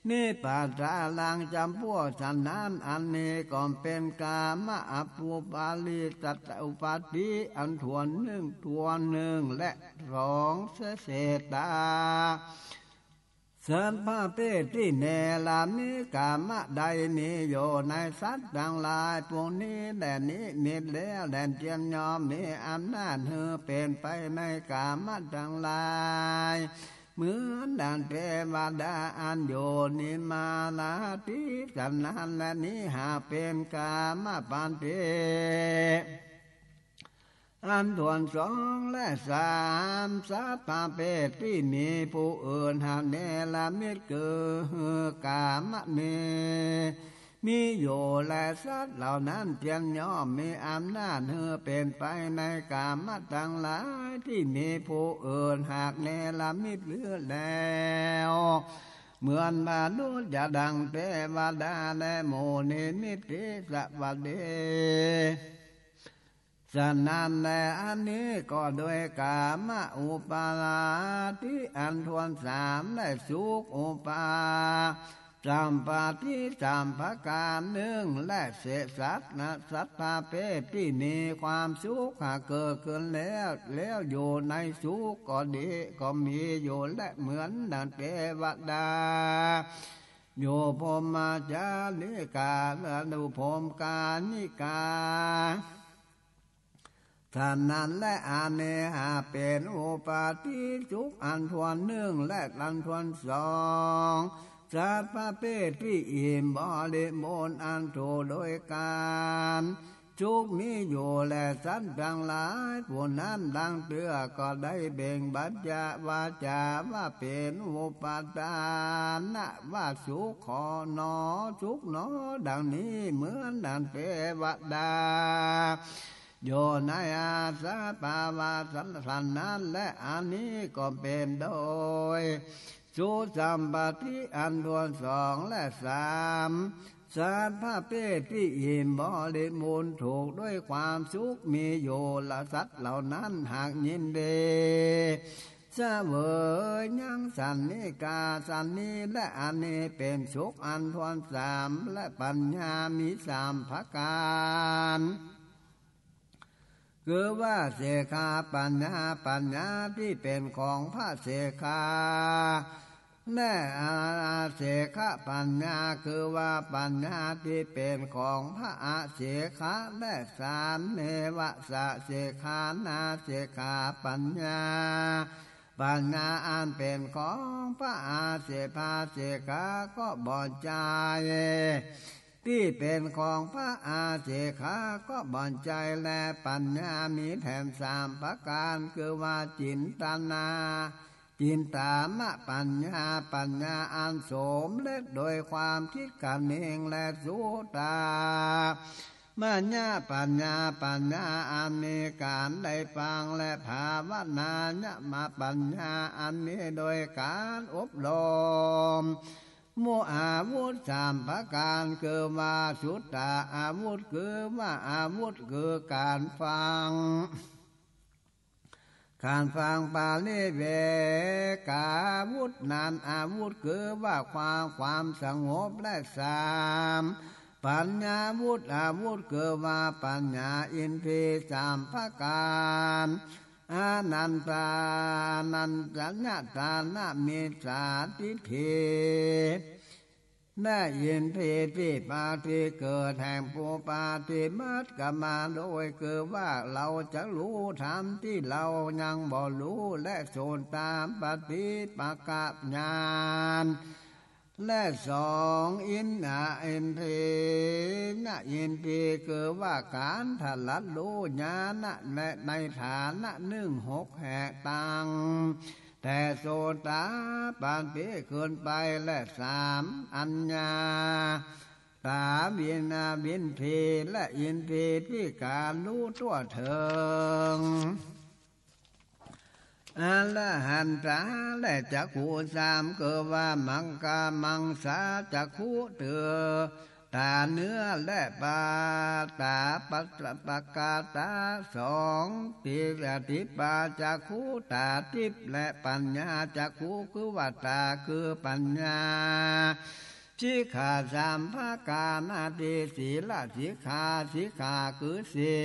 นี่ปัจจาลังจำพวกสันนั้นอันนี้ก็เป็นกามะอภูปาลิตัตอุปาทิอันทวนหนึ่งและสองเศษตาสัมภเปติเนลามิกามะใดนิโยในสัตว์ดังหลายพวกนี้แดนนี้มิดแล้วแดนเจียมยอมมีอำนาจเป็นไปในกามะดังหลายเหมือนดังเทวดาอันโยนิมาลาติสันนันและนิหาเป็นกามะปันเตอันทวนสองและสามสัพพะเปตที่มีผู้อื่นหาเนลามิตคือกามะเนมีอยู่และสัตว์เหล่านั้นเพียงย่อมมีอำนาจเป็นไปในกามะทั้งหลายที่มีผู้อื่นหากเนลามิตเหลือแล้วเหมือนมนุษย์จะดังเทวดาและโมนิมิติสวัสดีฉะนั้นแลอันนี้ก็โดยกามอุปาทิอันทวนสามได้สุขอุปาสัมปติสัมภการหนึ่งและเสสัตนะสัตตาเปที่มีความสุขเกิดขึ้นแล้วอยู่ในสุขก็ดีก็มีอยู่และเหมือนดังเทวดาโยพรหมจาริกาและดุพรหมกานิกา ท่านนั้นและอาเนหาเป็นอุปาทิสุขอันทวนหนึ่งและอันทวนสองสัตว์ประเภทที่อิ่มบริบูรณ์อันถูกโดยการทุกมีอยู่และสัตว์ทั้งหลายผู้นั้นดังเตือก็ได้เบ่งบัญญัติวาจาว่าเป็นอุปาทานนะว่าสุขขอนอสุขหนอดังนี้เหมือนดังเทวดาโยนายาสาปาวาสันสันนั้นและอันนี้ก็เป็นโดยสุสัมปติอันทวนสองและสามสัตว์ประเภทที่อิ่มบริบูรณ์ถูกด้วยความสุขมีอยู่ละสัตว์เหล่านั้นหากยินดีเสวยยังสันนิกาสันนิและอันนี้เป็นสุขอันทวนสามและปัญญามีสามประการคือว่าเสขาปัญญาที่เป็นของพระเสขาและอาเสขปัญญาคือว่าปัญญาที่เป็นของพระอาเสขะและสามเนวะสะเสขานาเสขาปัญญาอันเป็นของพระอาเสภาเสขาก็บ่ใจที่เป็นของพระอาเสขาก็บ่อนใจและปัญญามีแถมสามประการคือว่าจินตามะปัญญาอันโสมเล็ดโดยความคิดกันเองและสุตามัญญาปัญญาอันมีการได้ฟังและภาวนาญะมาปัญญาอันนี้โดยการอบรมมุอาวุธสามประการคือว่าสุตตาอาวุธคือว่าอาวุธคือการฟังปาลิเวกาวุธนานอาวุธคือว่าความสงบและสามปัญญาวุธอาวุธคือว่าปัญญาอินทรีย์สามประการอานันตาญญาตานะมิจฉาทิฏฐิได้ยินที่ปาที่เกิดแห่งปูปาที่มัดกมาโดยคือว่าเราจะรู้ธรรมที่เรายังบ่รู้และโสนตามปฏิปกะญาณและสองอินทรีอินทรีคือว่าการถลัดรู้ญาณและในฐานะ16 แห่งตังแต่โสตาปันติขึ้นไปและสามอัญญาตาวินทีและอินทรีย์ที่การรู้ทั่วถึงอรหันตาและจักขุสามคือว่ามังสาจักขุเตือตาเนื้อและตาปกาตาสองทิปาจักขุตาทิพและปัญญาจักขุคือว่าตาคือปัญญาสิกขาสามภาการนาทีศีลสิกขาคือศี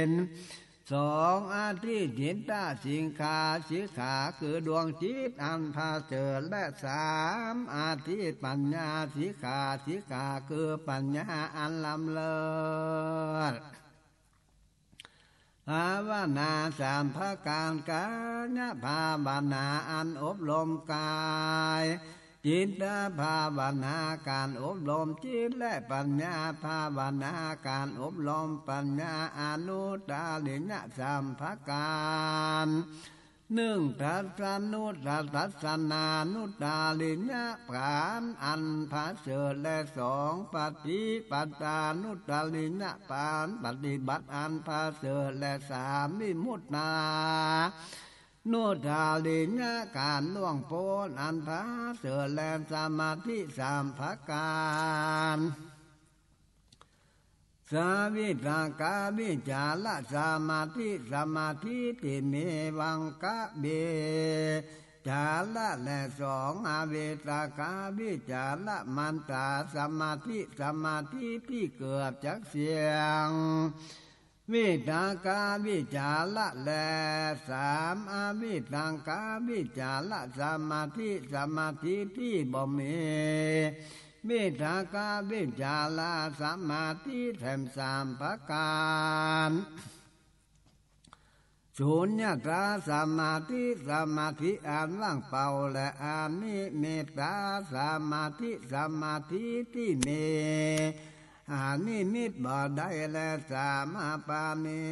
ลสองอาทิจิตตาสิกขาคือดวงจิตอันพาเจริญและสามอาทิปัญญาสิกขาคือปัญญาอันล้ำเลิศภาวนาสามภาการกายภาวนาอันอบรมกายจิตภาวนาการอบรมจิตและปัญญาภาวนาการอบรมปัญญาอนุตตริยสามภาการทัศนุทัศนานุตตริยปานอันพาเสริฐและสองปฏิปัตตานุตตริยปานปฏิบัติอันพาเสริฐและสามวิมุตตานุตาลิญาการล่วงพ้นอันพาเสริฐแลสมาธิสามประการสาวิตากาวิจาระสมาธิที่มีวังกะเบจาระและสองอาเวตากาวิจาระมันตาสมาธิที่เกิดจากเสียงวิตากาวิจาระและสามอาวิตากาวิจาระสมาธิที่บ่มีวิตากาวิจาระสมาธิแถมสามประการ สุญญตาสมาธิสมาธิอันว่างเปล่าและอานิเมตตาสมาธิสมาธิที่มีอานิมิตบ่ได้และสามาปามี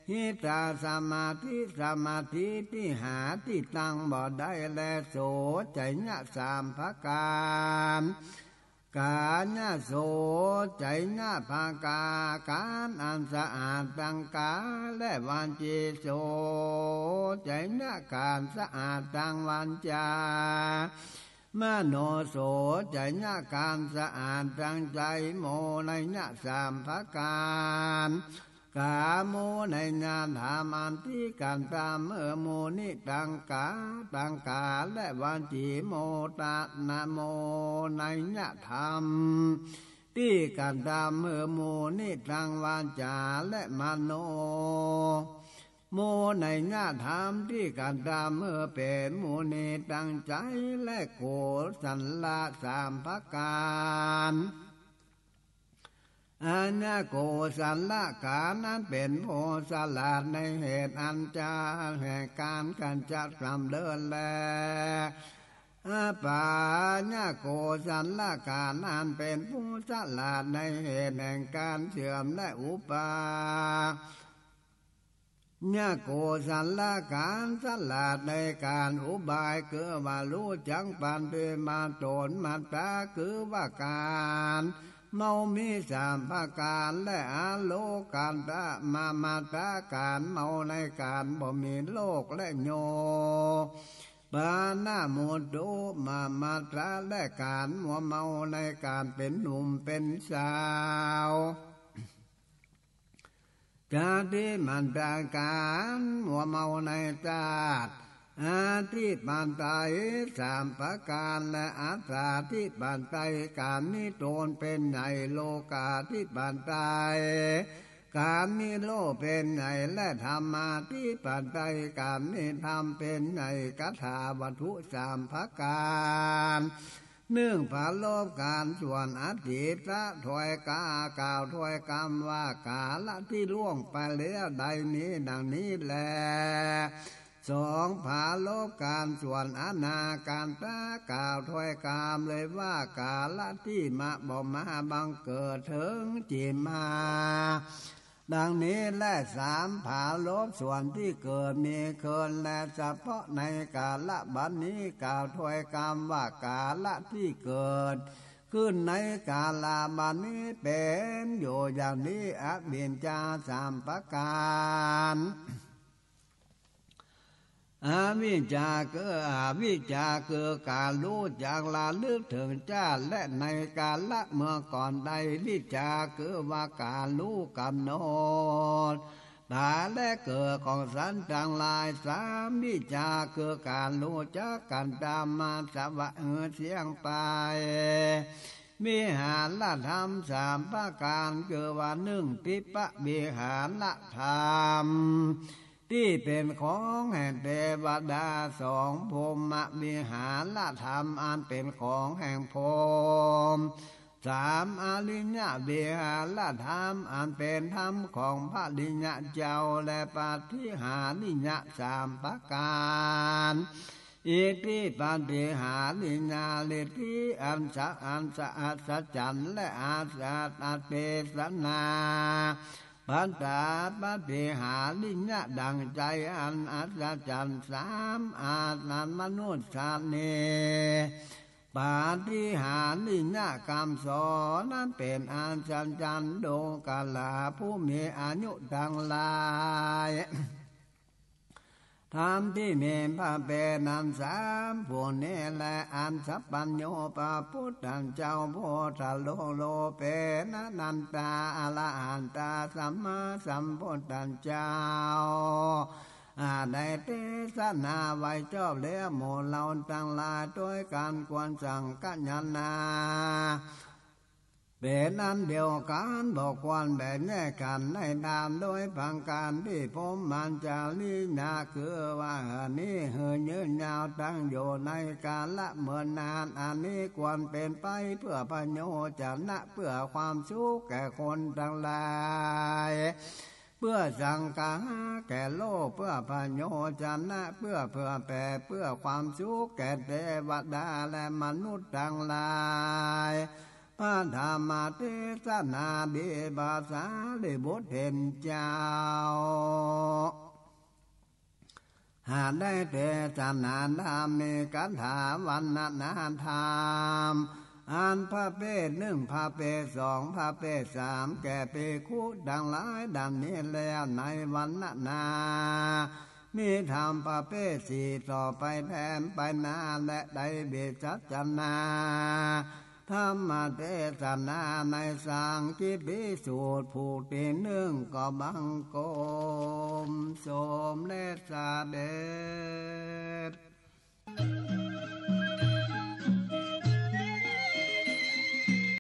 หิตาสมาธิสมาธิที่หาที่ตั้งบ่ได้และโสใจญะสามภการกาญะโสใจญะภากาการอันสะอาดตังกาและวันจิโสใจญะการสะอาดตังวันจามโนโสใจญะการสะอาดตังใจโมในญะสามภการกาโมในญาธามันที่การตามโมนิตังกาและวันจิโมตะนะโมในญาธรรมที่การตามโมนิตังวันจาและมโนโมในญาธรรมที่การตามเป็นโมนิตังใจและโกสัลละสามภการอัญญโกสัลละกานั้นเป็นโพสลาดในเหตุอันจาแห่งการกันจัดกำเดินแลปัญญโกสัลละกานั้นเป็นผู้สลาดในเหตุแห่งการเสื่อมและอุปาญะโกสัลละการสลาดในการอุบายคือว่ารู้จังปันเตมาโตนมาตาคือว่าการเมามีสามประการและอาโลการตะมาตาการเมาในการบ่มีโลกและโยปานาโมโตมาตาและการมัวเมาในการเป็นหนุ่มเป็นสาวกาติมันตาการมัวเมาในจาตอาทิปันไตสามประการและอัตตาทิปันไตการนิโตนเป็นใหญ่โลกาทิปันไตการนิโลเป็นใหญ่และธรรมาทิปันไตการนิธรรมเป็นใหญ่กัตถาวัตถุสามประการเนื่องผาโลภการส่วนอดีตละถอยกาวถอยกรรมว่ากาละที่ล่วงไปแล้วใดนี้ดังนี้แลสองผาโลกการส่วนอนาการตากล่าวถ้อยกามเลยว่ากาละที่มาบ่มาบังเกิดถึงจิมาดังนี้และสามผาโลกส่วนที่เกิดมีเคินและเฉพาะในกาละบัดนี้กล่าวถ้อยกามว่ากาละที่เกิดขึ้นในกาลาบัดนี้เป็นอยู่อย่างนี้อวิชชาสามประการอวิชชาคือการรู้จักละลึกถึงชาติและในกาละเมื่อก่อนใดวิชชาคือว่าการรู้กำหนดตาและเกิดของสันทั้งหลายสามวิชชาคือการรู้จักกันตามมาสวะเสียงไปวิหารธรรมสามประการคือว่าหนึ่งทิปะวิหารธรรมที่เป็นของแห่งเทวดาสองพรหมวิหารธรรมอันเป็นของแห่งพรหมสามอริยวิหารธรรมอันเป็นธรรมของพระริยเจ้าและปาฏิหาริยสามประการอิทธิปาฏิหาริยาฤทธิอัศจรรย์และอาเทศนาปัตตาปฏิหาริยะดังใจอันอัศจรรย์สามอานันมนุษย์ชาตินี้ปาฏิหาริยะคำสอนนั้นเป็นอัศจรรย์โดกาลาผู้มีอายุดังหลายธรรมที่มีพระเป็นนามสามผู้นี้และอันสัพพัญโญปะพุทธเจ้าโพธโลเป็นอนันตาอรหันตาสัมมาสัมพุทธเจ้าได้เทศนาไว้ชอบแล้วหมู่เราทั้งหลายด้วยการควรสั่งกัญญาเป็นอันเดียวกันบอกควรแบ่งแยกกันในตามโดยพังการที่ผมมันจะลินาคือว่านี้เหือยืนยาวตั้งอยู่ในกาละเมื่อนานอันนี้ควรเป็นไปเพื่อประโยชน์จะนะเพื่อความสุขแก่คนทั้งหลาย พื่อสังฆาแก่โลกเพื่อพโยชนะเพื่อแผ่เพื่อความสุขแก่เทวดาและมนุษย์ทั้งหลายพระธรรมเทศนาดีภาษาลิบุตรเห็นเจ้าหาได้เทศนาธรรมมีคาถาวันนาธรรมอ่านพระเภทหนึ่งพระเภทสองพระเภทสามแก่ภิกขุดังหลายดังนี้แล้วในวันนามีธรรมประเภทสี่ต่อไปแทนไปนาและได้เบสัจนาธรรมเทศนาในสังฆิภิสูตรผูกที่หนึ่งก็บังกมสมเลสาเด